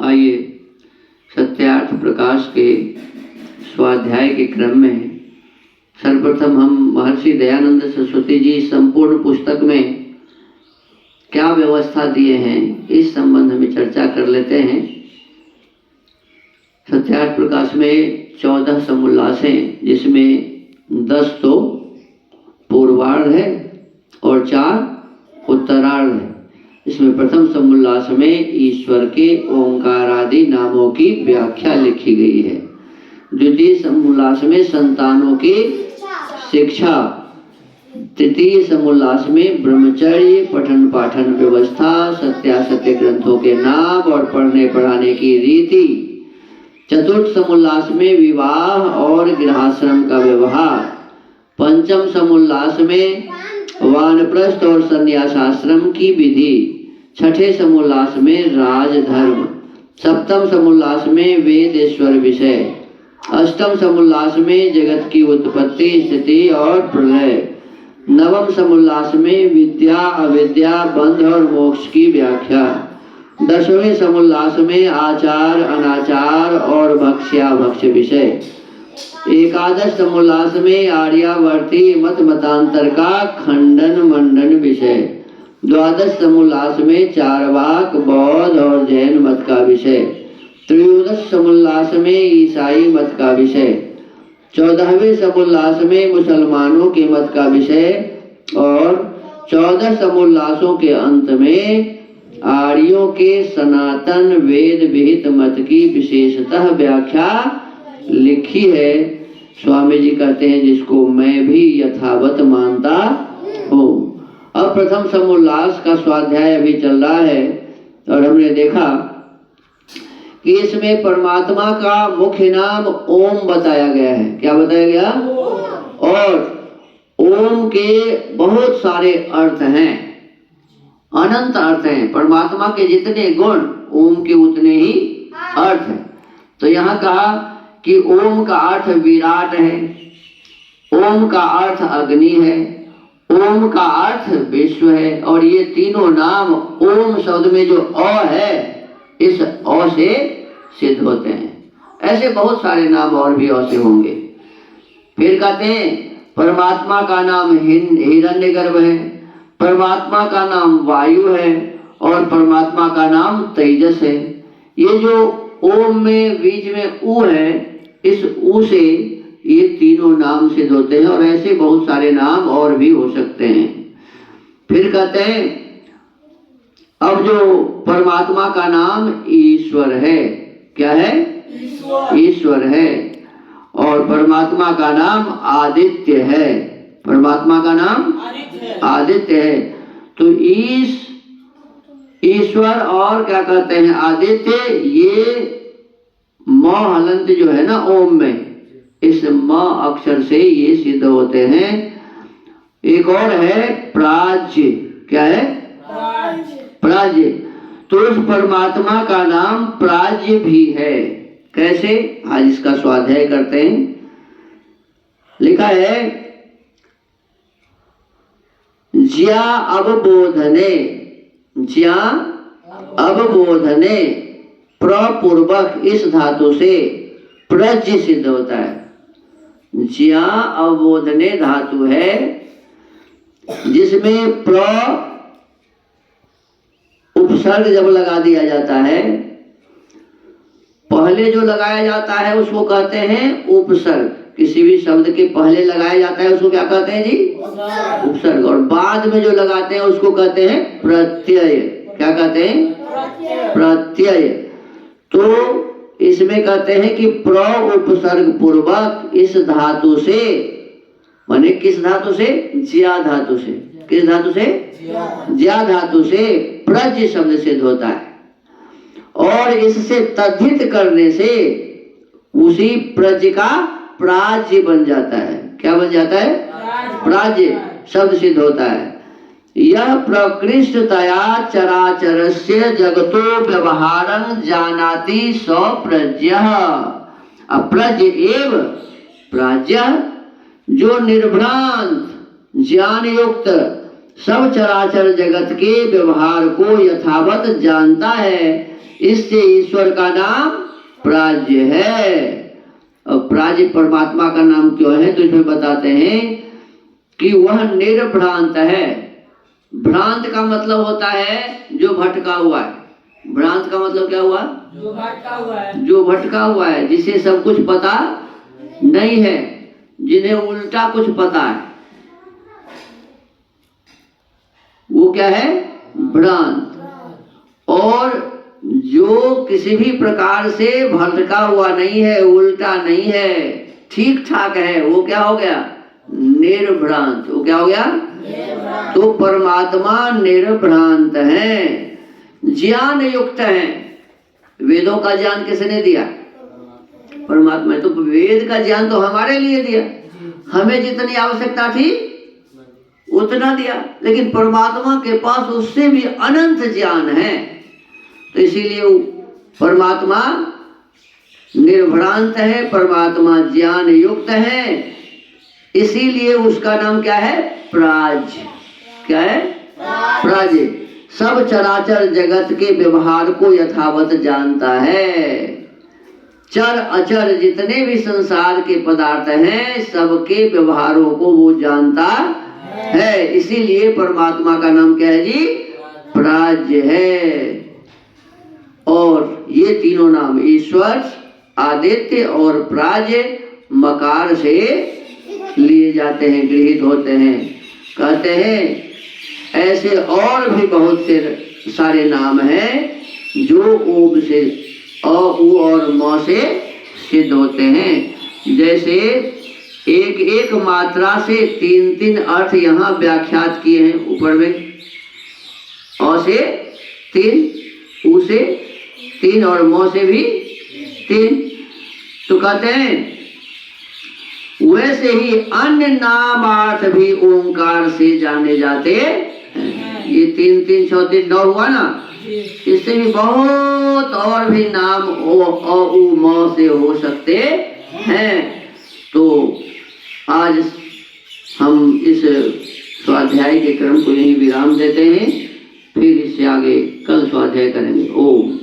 आइए सत्यार्थ प्रकाश के स्वाध्याय के क्रम में सर्वप्रथम हम महर्षि दयानंद सरस्वती जी संपूर्ण पुस्तक में क्या व्यवस्था दिए हैं इस संबंध में चर्चा कर लेते हैं। सत्यार्थ प्रकाश में 14 समुल्लासें, जिसमें 10 तो पूर्वार्ध है और 4 उत्तरार्ध है। इसमें प्रथम समुल्लास में ईश्वर के ओंकार आदि नामों की व्याख्या लिखी गई है। द्वितीय समुल्लास में संतानों की शिक्षा, तृतीय समुल्लास में ब्रह्मचर्य, पठन पाठन व्यवस्था, सत्यासत्य ग्रंथों के नाम और पढ़ने पढ़ाने की रीति, चतुर्थ समुल्लास में विवाह और गृहस्थाश्रम का व्यवहार, पंचम समुल्लास में वानप्रस्थ और संन्यासाश्रम की विधि, छठे समुल्लास में राजधर्म, सप्तम समुल्लास में वेदेश्वर विषय, अष्टम समुल्लास में जगत की उत्पत्ति, स्थिति और प्रलय, नवम समुल्लास में विद्या अविद्या, बंध और मोक्ष की व्याख्या, दसवें समुल्लास में आचार अनाचार और भक्ष्याभक्ष्य विषय, एकादश समुल्लास में आर्यावर्ती मत मतांतर का खंडन मंडन विषय, द्वादश समुल्लास में चारवाक, बौद्ध और जैन मत का विषय, त्रयोदश समुल्लास में ईसाई मत का विषय, 14वें समुल्लास में मुसलमानों के मत का विषय और 14 समुल्लासों के अंत में आर्यों के सनातन वेद विहित मत की विशेषतः व्याख्या लिखी है। स्वामी जी कहते हैं जिसको मैं भी यथावत मानता हूँ। अब प्रथम समुल्लास का स्वाध्याय अभी चल रहा है और हमने देखा कि इसमें परमात्मा का मुख्य नाम ओम बताया गया है। क्या बताया गया? और ओम के बहुत सारे अर्थ हैं, अनंत अर्थ हैं। परमात्मा के जितने गुण ओम के उतने ही अर्थ हैं। तो यहाँ कहा कि ओम का अर्थ विराट है, ओम का अर्थ अग्नि है, ओम का अर्थ विश्व है, और ये तीनों नाम ओम शब्द में जो अ है इस अ से सिद्ध होते हैं। ऐसे बहुत सारे नाम और भी अ से होंगे। फिर कहते हैं परमात्मा का नाम हिरण्यगर्भ है, परमात्मा का नाम वायु है और परमात्मा का नाम तेजस है। ये जो ओम में बीच में उ है, इस उ से ये तीनों नाम सिद्ध होते हैं और ऐसे बहुत सारे नाम और भी हो सकते हैं। फिर कहते हैं अब जो परमात्मा का नाम ईश्वर है, क्या है? ईश्वर है। और परमात्मा का नाम आदित्य है, परमात्मा का नाम आदित्य है। तो ईश्वर और क्या कहते हैं आदित्य, ये म हलंत जो है ना ओम में, इस म अक्षर से ये सिद्ध होते हैं। एक और है प्राज्य। क्या है? प्राज्य। तो उस परमात्मा का नाम प्राज्य भी है। कैसे? आज इसका स्वाध्याय करते हैं। लिखा है ज्या अवबोधने, ज्या अवबोधने प्रपूर्वक इस धातु से प्रज्य सिद्ध होता है। ज्या अवबोधने धातु है जिसमें प्र उपसर्ग जब लगा दिया जाता है, पहले जो लगाया जाता है उसको कहते हैं उपसर्ग। किसी भी शब्द के पहले लगाया जाता है उसको क्या कहते हैं जी? उपसर्ग। और बाद में जो लगाते हैं उसको कहते हैं प्रत्यय। क्या कहते हैं? प्रत्यय। तो इसमें कहते हैं कि प्र उपसर्ग पूर्वक इस धातु से, माने किस धातु से? ज्या धातु से। किस धातु से? ज्या धातु से प्रज्य शब्द सिद्ध होता है और इससे तद्धित करने से उसी प्रज्य का प्राज्य बन जाता है। क्या बन जाता है? प्राज्य शब्द सिद्ध होता है। यह प्रकृष्टतया चराचरस्य जगतो व्यवहारं जानाति स प्रज्ञः। अप्रज्ञ एव प्राज्ञ, जो निर्भ्रांत ज्ञान युक्त सब चराचर जगत के व्यवहार को यथावत जानता है, इससे ईश्वर का नाम प्राज्य है। अब प्राज्य परमात्मा का नाम क्यों है, तो इसमें बताते हैं कि वह निर्भ्रांत है। भ्रांत का मतलब होता है जो भटका हुआ है। भ्रांत का मतलब क्या हुआ? जो भटका हुआ है। जो भटका हुआ है, जिसे सब कुछ पता नहीं है, जिन्हें उल्टा कुछ पता है, वो क्या है? भ्रांत। और जो किसी भी प्रकार से भटका हुआ नहीं है, उल्टा नहीं है, ठीक ठाक है, वो क्या हो गया? निर्भ्रांत। वो क्या हो गया? तो परमात्मा निर्भ्रांत है, ज्ञान युक्त है। वेदों का ज्ञान किसने दिया? परमात्मा। तो वेद का ज्ञान तो हमारे लिए दिया, हमें जितनी आवश्यकता थी उतना दिया, लेकिन परमात्मा के पास उससे भी अनंत ज्ञान है। तो इसीलिए परमात्मा निर्भ्रांत है, परमात्मा ज्ञान युक्त है, इसीलिए उसका नाम क्या है? प्राज्य। क्या है? प्राज्य। सब चराचर जगत के व्यवहार को यथावत जानता है। चर अचर जितने भी संसार के पदार्थ हैं, सबके व्यवहारों को वो जानता है। इसीलिए परमात्मा का नाम क्या है जी? प्राज्य है। और ये तीनों नाम ईश्वर, आदित्य और प्राज्य मकार से लिए जाते हैं, गृहीत होते हैं। कहते हैं ऐसे और भी बहुत से सारे नाम हैं जो ओम से, उ और म से सिद्ध होते हैं। जैसे एक एक मात्रा से तीन तीन अर्थ यहाँ व्याख्यात किए हैं ऊपर में। अ से तीन, उ से तीन और म से भी तीन। तो कहते हैं वैसे ही अन्य नामार्थ भी ओंकार से जाने जाते हैं। ये तीन तीन चौतीन 9 हुआ ना, इससे भी बहुत और भी नाम ओ अ उ म से हो सकते हैं। तो आज हम इस स्वाध्याय के क्रम को यहीं विराम देते हैं, फिर इससे आगे कल स्वाध्याय करेंगे। ओम।